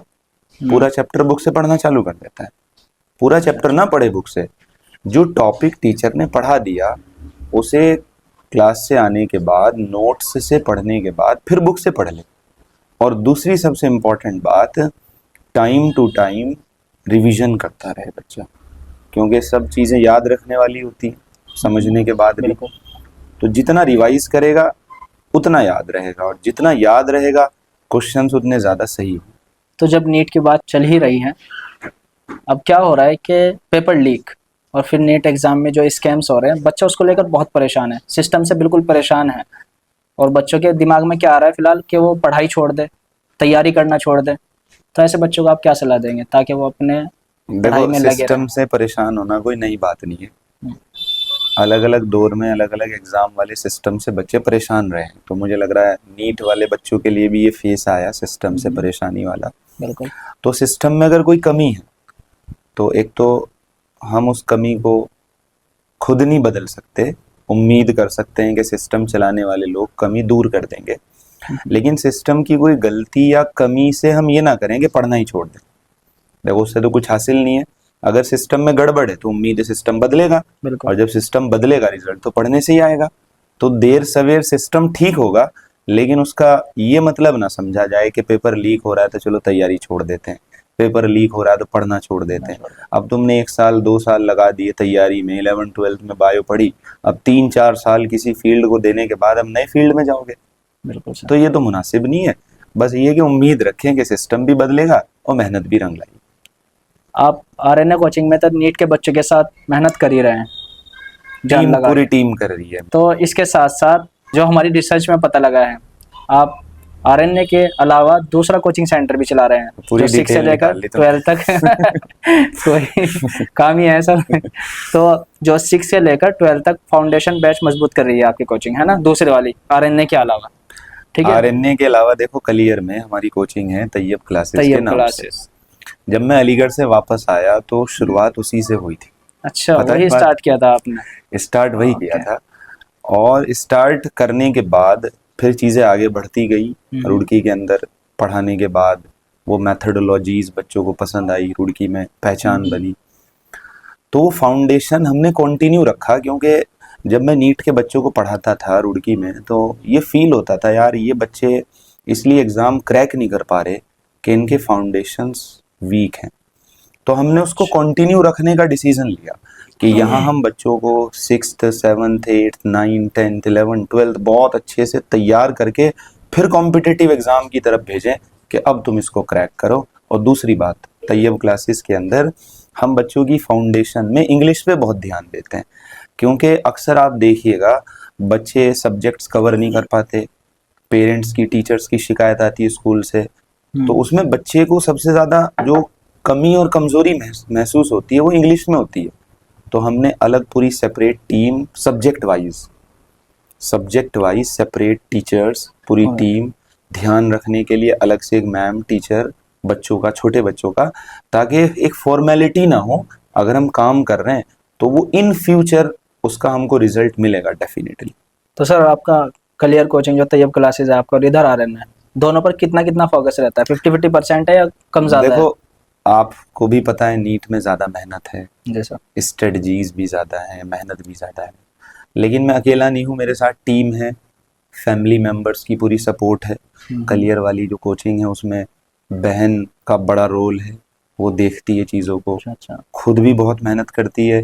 पूरा चैप्टर बुक से पढ़ना चालू कर देता है। पूरा चैप्टर ना पढ़े बुक से, जो टॉपिक टीचर ने पढ़ा दिया उसे क्लास से आने के बाद नोट्स से पढ़ने के बाद फिर बुक से पढ़ ले। और दूसरी सबसे इम्पोर्टेंट बात, टाइम टू टाइम रिवीजन करता रहे बच्चा, क्योंकि सब चीज़ें याद रखने वाली होती हैं समझने के बाद भी। तो जितना रिवाइज करेगा उतना याद रहेगा, और जितना याद रहेगा क्वेश्चंस उतने ज़्यादा सही होंगे। तो जब नीट की बात चल ही रही है, अब क्या हो रहा है कि पेपर लीक और फिर नीट एग्जाम में जो स्कैम्स हो रहे हैं, बच्चा उसको लेकर बहुत परेशान है, सिस्टम से बिल्कुल परेशान है। और बच्चों के दिमाग में क्या आ रहा है फिलहाल कि वो पढ़ाई छोड़ दे, तैयारी करना छोड़ दे। तो ऐसे बच्चों को आप क्या सलाह देंगे ताकि वो अपने पढ़ाई देखो, में लगे सिस्टम रहें? से परेशान होना कोई नई बात नहीं है। अलग अलग दौर में अलग अलग एग्जाम वाले सिस्टम से बच्चे परेशान रहे हैं, तो मुझे लग रहा है नीट वाले बच्चों के लिए भी ये फेस आया सिस्टम से परेशानी वाला। बिल्कुल। तो सिस्टम में अगर कोई कमी है तो एक तो हम उस कमी को खुद नहीं बदल सकते, उम्मीद कर सकते हैं कि सिस्टम चलाने वाले लोग कमी दूर कर देंगे। लेकिन सिस्टम की कोई गलती या कमी से हम ये ना करें कि पढ़ना ही छोड़ दें। देखो, उससे तो कुछ हासिल नहीं है। अगर सिस्टम में गड़बड़ है तो उम्मीद है सिस्टम बदलेगा, बिल्कुल। और जब सिस्टम बदलेगा रिजल्ट तो पढ़ने से ही आएगा। तो देर सवेर सिस्टम ठीक होगा, लेकिन उसका ये मतलब ना समझा जाए कि पेपर लीक हो रहा है तो चलो तैयारी छोड़ देते हैं, पेपर लीक हो रहा है तो पढ़ना छोड़ देते हैं। अब तुमने 1 साल 2 साल लगा दिए तैयारी में, 11th 12th में बायो पढ़ी, अब 3-4 साल किसी फील्ड को देने के बाद अब नए फील्ड में जाओगे, बिल्कुल सर। तो ये तो मुनासिब नहीं है। बस ये कि उम्मीद रखें कि सिस्टम भी बदलेगा और मेहनत भी रंग लाएगी। आप आरएनए कोचिंग में तो नीट के बच्चों के साथ मेहनत कर ही रहे हैं, जान टीम, लगा पूरी के। टीम कर रही है। तो इसके साथ साथ जो हमारी रिसर्च में पता लगा है, आप आरएनए के अलावा दूसरा कोचिंग सेंटर भी चला रहे हैं, पूरी जो 6 से डिटेल लेकर निकाल ली तुमने। 12 तक कोई काम ही है सर। तो जो 6 से लेकर 12 तक फाउंडेशन बैच मजबूत कर रही है आपकी कोचिंग, है ना, दूसरे वाली आरएनए के अलावा? ठीक है। आरएनए के अलावा देखो, कलियर में हमारी कोचिंग है तैयब क्लासेस के तैयब नाम से। क्लासेस। जब मैं अलीगढ़ से वापस आया तो शुरुआत उसी से हुई थी। अच्छा, पता है वही बात? स्टार्ट किया था आपने? स्टार्ट वही किया ओके। था, और स्टार्ट करने के बाद फिर चीज़ें आगे बढ़ती गई। रुड़की के अंदर पढ़ाने के बाद वो मैथडोलॉजीज बच्चों को पसंद आई, रुड़की में पहचान बनी। तो वो फाउंडेशन हमने कंटिन्यू रखा, क्योंकि जब मैं नीट के बच्चों को पढ़ाता था रुड़की में तो ये फील होता था, यार ये बच्चे इसलिए एग्ज़ाम क्रैक नहीं कर पा रहे कि इनके फाउंडेशंस वीक हैं। तो हमने उसको कंटिन्यू रखने का डिसीजन लिया कि यहाँ हम बच्चों को 6th 7th 8th 9th 10th 11th 12th बहुत अच्छे से तैयार करके फिर कॉम्पिटिटिव एग्ज़ाम की तरफ भेजें कि अब तुम इसको क्रैक करो। और दूसरी बात, तैयब क्लासेस के अंदर हम बच्चों की फाउंडेशन में इंग्लिश पे बहुत ध्यान देते हैं, क्योंकि अक्सर आप देखिएगा बच्चे सब्जेक्ट्स कवर नहीं कर पाते, पेरेंट्स की, टीचर्स की शिकायत आती है स्कूल से, तो उसमें बच्चे को सबसे ज़्यादा जो कमी और कमज़ोरी महसूस होती है वो इंग्लिश में होती है। तो हमने अलग पूरी separate team, subject wise separate teachers, पूरी टीम ध्यान रखने के लिए अलग से एक मैम टीचर बच्चों का, छोटे बच्चों का, ताकि एक फॉर्मेलिटी ना हो। अगर हम काम कर रहे हैं तो वो इन फ्यूचर उसका हमको रिजल्ट मिलेगा डेफिनेटली। तो सर आपका क्लियर कोचिंग जो तैयब क्लासेस है आपका और इधर आरएनए, दोनों पर कितना कितना फोकस रहता है? 50-50% है या कम ज़्यादा है? देखो, आपको भी पता है नीट में ज़्यादा मेहनत है, जैसा स्ट्रेटजीज भी ज़्यादा है, मेहनत भी ज़्यादा है। लेकिन मैं अकेला नहीं हूँ, मेरे साथ टीम है, फैमिली मेम्बर्स की पूरी सपोर्ट है। क्लियर वाली जो कोचिंग है उसमें बहन का बड़ा रोल है, वो देखती है चीज़ों को, अच्छा। खुद भी बहुत मेहनत करती है,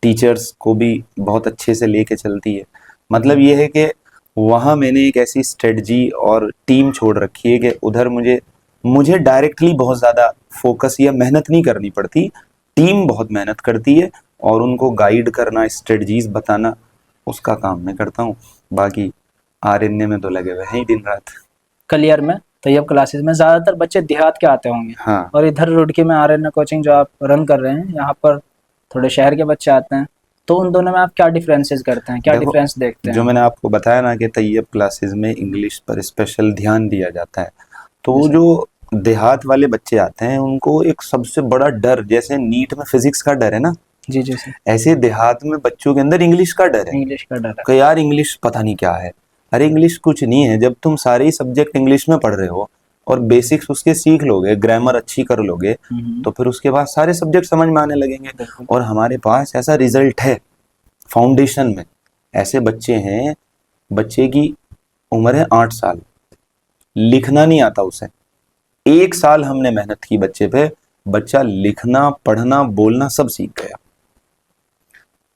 टीचर्स को भी बहुत अच्छे से लेके चलती है। मतलब ये है कि वहाँ मैंने एक ऐसी स्ट्रेटजी और टीम छोड़ रखी है कि उधर मुझे डायरेक्टली बहुत ज़्यादा फोकस या मेहनत नहीं करनी पड़ती, टीम बहुत मेहनत करती है और उनको गाइड करना, स्ट्रेटजीज बताना, उसका काम मैं करता हूँ। बाकी आरएनए में तो लगे हुए हैं ही दिन रात। क्लियर में तैयब क्लासेस में ज़्यादातर बच्चे देहात के आते होंगे, हाँ, और इधर रुड़की में आरएनए कोचिंग जो आप रन कर रहे हैं यहाँ पर थोड़े शहर के बच्चे आते हैं, तो उन दोनों में आप क्या डिफरेंसेस करते हैं, क्या देखो, डिफरेंस देखते जो हैं? मैंने आपको बताया ना कि तैयब क्लासेस में इंग्लिश पर स्पेशल ध्यान दिया जाता है, तो वो जैसे जो देहात वाले बच्चे आते हैं उनको एक सबसे बड़ा डर, जैसे नीट में फिजिक्स का डर है ना, जी जी सर, ऐसे देहात में बच्चों के अंदर इंग्लिश का डर है इंग्लिश का डर है। कि यार इंग्लिश पता नहीं क्या है। अरे इंग्लिश कुछ नहीं है, जब तुम सारे ही सब्जेक्ट इंग्लिश में पढ़ रहे हो और बेसिक्स उसके सीख लोगे, ग्रामर अच्छी कर लोगे, तो फिर उसके बाद सारे सब्जेक्ट समझ में आने लगेंगे। बिल्कुल। और हमारे पास ऐसा रिजल्ट है फाउंडेशन में, ऐसे बच्चे हैं, बच्चे की उम्र है 8 साल, लिखना नहीं आता उसे, 1 साल हमने मेहनत की बच्चे पे, बच्चा लिखना पढ़ना बोलना सब सीख गया।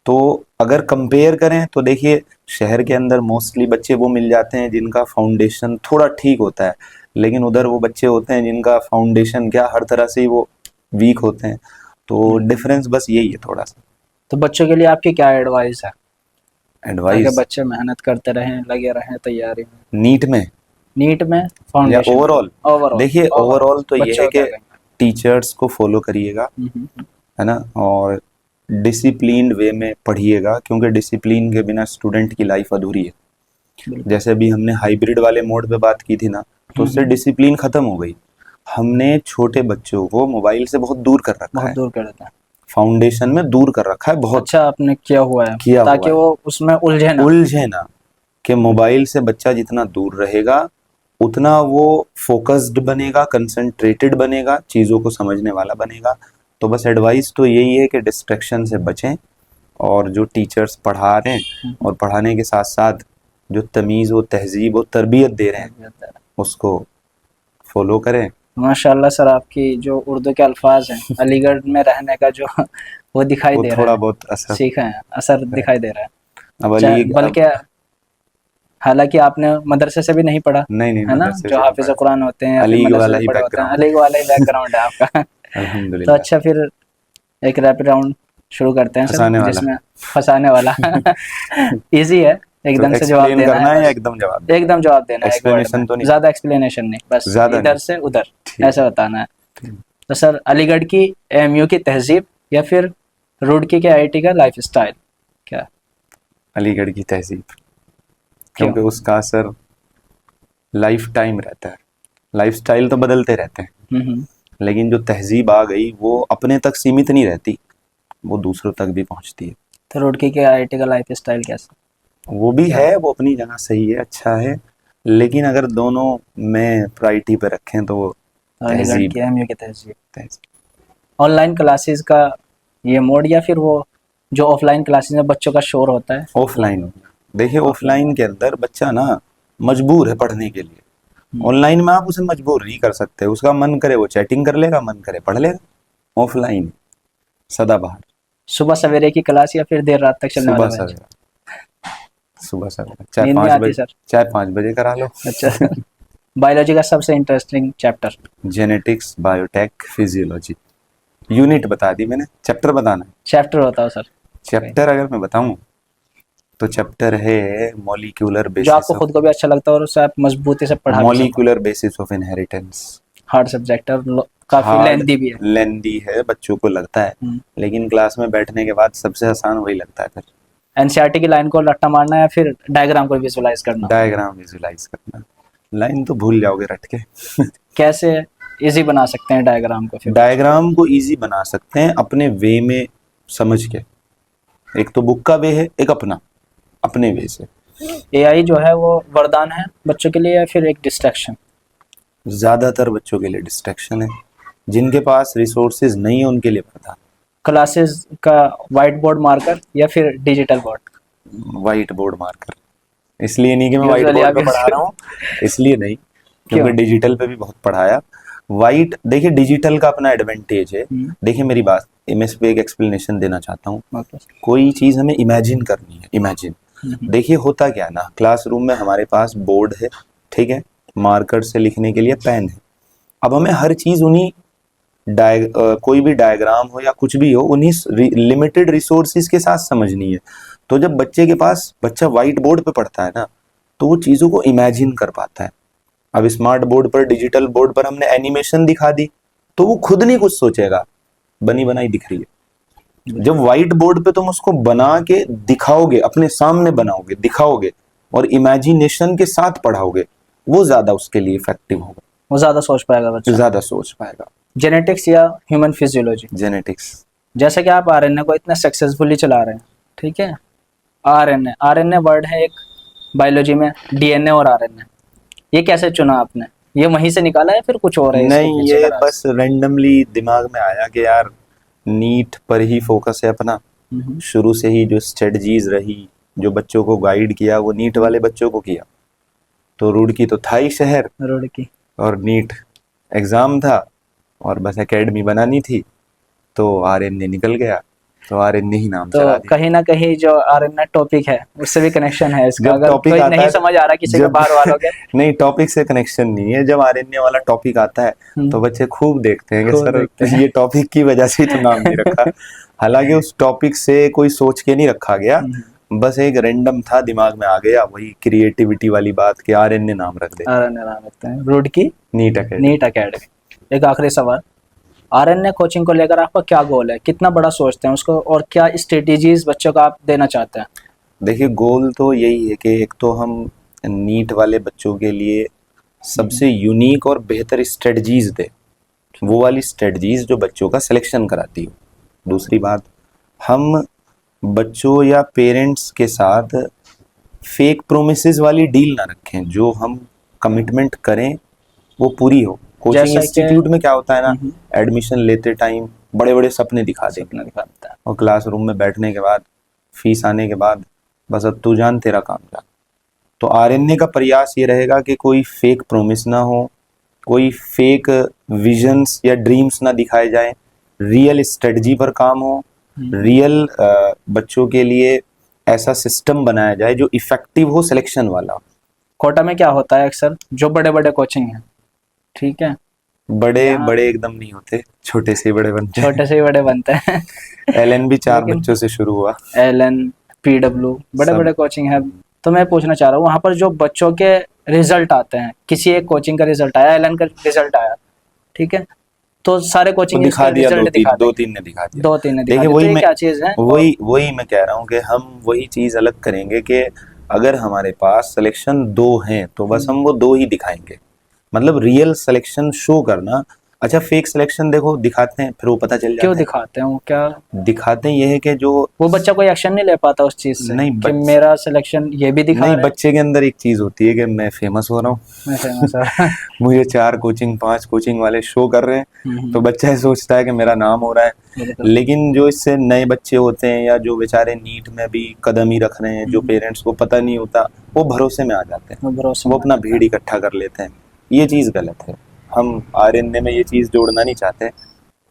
तो अगर कंपेयर करें तो देखिए, शहर के अंदर मोस्टली बच्चे वो मिल जाते हैं जिनका फाउंडेशन थोड़ा ठीक होता है, लेकिन उधर वो बच्चे होते हैं जिनका फाउंडेशन क्या, हर तरह से ही वो वीक होते हैं। तो डिफरेंस बस यही है थोड़ा सा। तो बच्चों के लिए आपकी क्या एडवाइस है, ताकि एडवाइस बच्चे मेहनत करते रहें, लगे रहें तैयारी में, नीट में नीट में, या फाउंडेशन, ओवरऑल? ओवरऑल? देखिए ओवरऑल तो ये बच्चों है को क्या कि कहेंगे? टीचर्स को फॉलो करिएगा, है ना, और डिसिप्लिन्ड वे में पढ़िएगा, क्योंकि डिसिप्लिन के बिना स्टूडेंट की लाइफ अधूरी है। बिल्कुल। जैसे अभी हमने हाइब्रिड वाले मोड पे बात की थी ना, तो उससे डिसिप्लिन खत्म हो गई। हमने छोटे बच्चों को मोबाइल से बहुत दूर कर रखा बहुत है, दूर कर देते हैं। फाउंडेशन में दूर कर रखा है, बहुत अच्छा आपने किया हुआ है, किया हुआ ताकि है। वो उसमें उलझे ना। उलझे ना, कि मोबाइल से बच्चा जितना दूर रहेगा उतना वो फोकस्ड बनेगा, कंसंट्रेटेड बनेगा, चीज़ों को समझने वाला बनेगा। तो बस एडवाइस तो यही है कि डिस्ट्रैक्शन से बचें, और जो टीचर्स पढ़ा रहे हैं और पढ़ाने के साथ साथ जो तमीज़ व तहजीब व तरबियत दे रहे हैं उसको फॉलो करें। माशाल्लाह सर, आपकी जो उर्दू के अल्फाज हैं, अलीगढ़ में रहने का जो वो दिखाई वो दे रहा थोड़ा है, बहुत असर सीखा है, असर दिखाई दे रहा है। अब अली बल्कि हालांकि आपने मदरसे से भी नहीं पढ़ा नहीं नहीं, है ना, मदरसे जो से नहीं हाफिज पढ़ा, कुरान होते हैं या फिर अली मदरसे वाला से ही पढ़े होते हैं, बैकग्राउंड अलग वाला ही बैकग्राउंड है आपका। तो अल्हम्दुलिल्लाह। अच्छा, फिर एक रैपिड राउंड शुरू करते हैं सर, फंसाने वाला जिसमें फंसाने वाला इजी है, तो एकदम से जवाब एक्सप्लेन देना करना है है या बस। एकदम जवाब देना एकदम जवाब देना है, एक वर्ड में, एक्सप्लेनेशन तो नहीं? ज्यादा एक्सप्लेनेशन नहीं, बस ज्यादा इधर नहीं, से उधर ठीक ऐसा है। बताना है। तो सर, अलीगढ़ की एएमयू की तहजीब या फिर रुड़की के आईआईटी का लाइफ स्टाइल, क्या? अलीगढ़ की तहजीब, क्यों? क्योंकि उसका असर लाइफ टाइम रहता है। लाइफ स्टाइल तो बदलते रहते हैं, हम्म। लेकिन जो तहजीब आ गई वो अपने तक सीमित नहीं रहती, वो दूसरों तक भी पहुंचती है। तो रुड़की के आईआईटी का लाइफ स्टाइल कैसा? वो भी क्या? है, वो अपनी जगह सही है, अच्छा है, लेकिन अगर दोनों में प्रायोरिटी पे रखें तो वो अलीगढ़ तहजीब की है। एएमयू की तहजीब। तहजीब। ऑनलाइन क्लासेस का ये मोड या फिर वो जो ऑफलाइन क्लासेस में बच्चों का शोर होता है? ऑफलाइन, देखिए ऑफलाइन। ऑफलाइन के अंदर बच्चा ना मजबूर है पढ़ने के लिए। ऑनलाइन में आप उसे मजबूर नहीं कर सकते, उसका मन करे वो चैटिंग कर लेगा, मन करे पढ़ लेगा। ऑफलाइन सदाबहार। सुबह सवेरे की क्लास या फिर देर रात तक चलने सुबह वाला बैच? सवेरा, सुबह सवेरा, चाहे नींद नहीं 5 आती बजे, सर? चाहे 5 बजे करा लो। अच्छा। बायोलॉजी का सबसे interesting chapter? Genetics, biotech, physiology. Unit बता दी मैंने, चैप्टर बताना है। चैप्टर होता हो सर? चैप्टर अगर मैं बताऊं तो चैप्टर है मॉलिक्यूलर जो बेसिस आपको खुद को भी अच्छा लगता है और उसे आप मजबूती से पढ़ा भी सको। Molecular basis of inheritance. Hard subject और काफी हार्ड, लेंथी भी है। लेंदी है, बच्चों को लगता है, लेकिन क्लास में बैठने के बाद सबसे आसान वही लगता है। फिर एनसीईआरटी की लाइन को रट्टा मारना या फिर डायग्राम को विजुलाइज करना? डायग्राम विजुलाइज करना, लाइन तो भूल जाओगे रट के। कैसे इजी बना सकते हैं डायग्राम को फिर? डायग्राम को इजी बना सकते हैं अपने वे में समझ के। एक तो बुक का वे है, एक अपना अपने वे से। एआई जो है वो वरदान है बच्चों के लिए या फिर एक डिस्ट्रैक्शन? ज्यादातर बच्चों के लिए डिस्ट्रैक्शन है, जिनके पास रिसोर्सेज नहीं है उनके लिए वरदान। क्लासेस का वाइट बोर्ड मार्कर या फिर digital board? White board marker, इसलिए नहीं कि मैं वाइट Usually बोर्ड आप पे पढ़ा रहा हूँ, इसलिए नहीं, क्योंकि क्यों? डिजिटल पे भी बहुत पढ़ाया। वाइट, देखिए डिजिटल का अपना एडवांटेज है। देखिए मेरी बात, मैं इस पे एक एक्सप्लेनेशन देना चाहता हूँ। ओके। कोई चीज़ हमें इमेजिन करनी है, इमेजिन। देखिए होता क्या है ना, क्लासरूम में हमारे पास बोर्ड है, ठीक है, मार्कर से लिखने के लिए पेन है। अब हमें हर चीज़ उन्हीं कोई भी डायग्राम हो या कुछ भी हो, उन्हीं लिमिटेड रिसोर्सेज के साथ समझनी है। तो जब बच्चा व्हाइट बोर्ड पे पढ़ता है ना, तो वो चीज़ों को इमेजिन कर पाता है। अब स्मार्ट बोर्ड पर, डिजिटल बोर्ड पर हमने एनिमेशन दिखा दी तो वो खुद नहीं कुछ सोचेगा, बनी बनाई दिख रही है। जब व्हाइट बोर्ड पे तुम उसको बना के दिखाओगे, अपने सामने बनाओगे, दिखाओगे और इमेजिनेशन के साथ पढ़ाओगे, वो ज्यादा उसके लिए इफेक्टिव होगा, वो ज्यादा सोच पाएगा बच्चा, ज्यादा सोच पाएगा। जेनेटिक्स या ह्यूमन फिजियोलॉजी, जेनेटिक्स, जैसे कि आप आरएनए को इतना सक्सेसफुली चला रहे हैं, ठीक है। आरएनए वर्ड है एक बायोलॉजी में, डीएनए और आरएनए, ये कैसे चुना आपने? ये वहीं से निकाला है फिर कुछ और है इसके नहीं, पीछे ये का राज? बस रैंडमली दिमाग में आया कि यार नीट पर ही फोकस है अपना। शुरू से ही जो स्ट्रेटजीज रही, जो बच्चों को गाइड किया, वो नीट वाले बच्चों को किया। तो रुड़की तो था ही शहर, रुड़की, और नीट एग्जाम था, और बस एकेडमी बनानी थी, तो आरएनए निकल गया, तो आरएनए ही नाम तो चला दिया। कहीं ना कहीं जो आरएनए टॉपिक है उससे भी कनेक्शन है इसका, जब अगर टॉपिक कोई आता नहीं है, समझ आ रहा किसी के बाहर वालों के। नहीं, टॉपिक से कनेक्शन नहीं है। जब आरएनए वाला टॉपिक आता है तो बच्चे खूब देखते हैं कि खूब सर देखते हैं। ये टॉपिक की वजह से ही तो नाम नहीं रखा। हालांकि उस टॉपिक से कोई सोच के नहीं रखा गया, बस एक रैंडम था, दिमाग में आ गया, वही क्रिएटिविटी वाली बात कि आरएनए नाम रख दे। आरएनए नाम रखते हैं, Roorkee NEET Academy. NEET Academy. एक आखिरी सवाल, आरएनए कोचिंग को लेकर आपका क्या गोल है, कितना बड़ा सोचते हैं उसको, और क्या स्ट्रेटेजीज बच्चों को आप देना चाहते हैं? देखिए, गोल तो यही है कि एक तो हम नीट वाले बच्चों के लिए सबसे यूनिक और बेहतर स्ट्रेटजीज दे, वो वाली स्ट्रेटजीज जो बच्चों का सिलेक्शन कराती हो। दूसरी बात, हम बच्चों या पेरेंट्स के साथ फेक प्रोमिसेस वाली डील ना रखें, जो हम कमिटमेंट करें वो पूरी हो। कोचिंग जैसा कि- इंस्टीट्यूट में क्या होता है ना, एडमिशन लेते टाइम बड़े बड़े सपने दिखा देंगे, और क्लासरूम में बैठने के बाद, फीस आने के बाद, बस अब तू जान तेरा काम जान। तो आरएनए का प्रयास ये रहेगा कि कोई फेक प्रोमिस ना हो, कोई फेक विजन्स या ड्रीम्स ना दिखाए जाए, रियल स्ट्रेटजी पर काम हो, रियल बच्चों के लिए ऐसा सिस्टम बनाया जाए जो इफेक्टिव हो, सिलेक्शन वाला। कोटा में क्या होता है अक्सर, जो बड़े बड़े कोचिंग हैं, ठीक है, बड़े यहाँ- बड़े एकदम नहीं होते, छोटे से बड़े बनते छोटे से ही बड़े बनते हैं। एलएन भी 4 लेकिन- बच्चों से शुरू हुआ। एलएन, पीडब्ल्यू, बड़े सब। बड़े कोचिंग है। तो मैं पूछना चाह रहा हूँ, वहाँ पर जो बच्चों के रिजल्ट आते हैं, किसी एक कोचिंग का रिजल्ट आया, एलएन का रिजल्ट आया, ठीक है, तो सारे तो कोचिंग दिखा दिया, रिजल्ट दिखा दो तीन ने दिखा दिया। 2-3 ने दिखा देखिए, दिया। वही तो ये मैं क्या चीज है? वही मैं कह रहा हूँ कि हम वही चीज अलग करेंगे कि अगर हमारे पास सिलेक्शन 2 हैं तो बस हम वो 2 ही दिखाएंगे। मतलब रियल सिलेक्शन शो करना। अच्छा, फेक सिलेक्शन देखो दिखाते हैं, फिर वो पता चल जाता क्यों है। दिखाते हैं वो? क्या दिखाते हैं ये है कि जो वो बच्चा कोई एक्शन नहीं ले पाता उस चीज से? नहीं, कि मेरा सिलेक्शन ये भी दिखा नहीं, रहा है, बच्चे के अंदर एक चीज होती है कि मैं फेमस हो रहा हूँ, मैं famous हूँ। मुझे 4 कोचिंग 5 कोचिंग वाले शो कर रहे हैं, तो बच्चा ये सोचता है कि मेरा नाम हो रहा है। बिल्कुल। लेकिन जो इससे नए बच्चे होते हैं या जो बेचारे नीट में भी कदम ही रख रहे हैं, जो पेरेंट्स को पता नहीं होता, वो भरोसे में आ जाते हैं, वो भरोसे वो में अपना भीड़ इकट्ठा कर लेते हैं। ये चीज गलत है, हम आरएनए में ये चीज जोड़ना नहीं चाहते।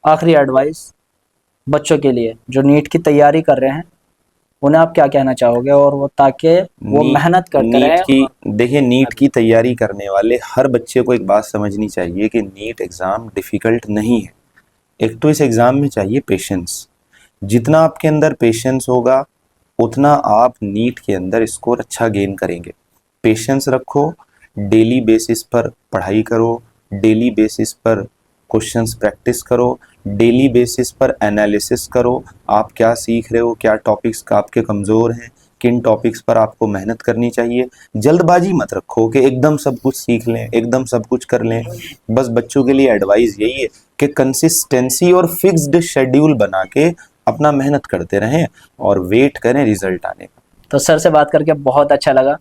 आखिरी एडवाइस बच्चों के लिए जो नीट की तैयारी कर रहे हैं, उन्हें आप क्या कहना चाहोगे, और वो ताकि वो नीट- मेहनत करते नीट रहे? की देखिए, नीट की तैयारी करने वाले हर बच्चे को एक बात समझनी चाहिए कि नीट एग्जाम डिफिकल्ट नहीं है। एक तो इस एग्जाम में चाहिए पेशेंस। जितना आपके अंदर पेशेंस होगा, उतना आप नीट के अंदर स्कोर अच्छा गेन करेंगे। पेशेंस रखो, डेली बेसिस पर पढ़ाई करो, डेली बेसिस पर क्वेश्चंस प्रैक्टिस करो, डेली बेसिस पर एनालिसिस करो, आप क्या सीख रहे हो, क्या टॉपिक्स का आपके कमज़ोर हैं, किन टॉपिक्स पर आपको मेहनत करनी चाहिए। जल्दबाजी मत रखो कि एकदम सब कुछ सीख लें, एकदम सब कुछ कर लें। बस बच्चों के लिए एडवाइस यही है कि कंसिस्टेंसी और फिक्स्ड शेड्यूल बना के अपना मेहनत करते रहें और वेट करें रिजल्ट आने का। तो सर से बात करके बहुत अच्छा लगा।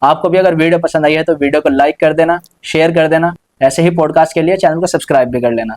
आपको भी अगर वीडियो पसंद आई है तो वीडियो को लाइक कर देना, शेयर कर देना। ऐसे ही पॉडकास्ट के लिए चैनल को सब्सक्राइब भी कर लेना।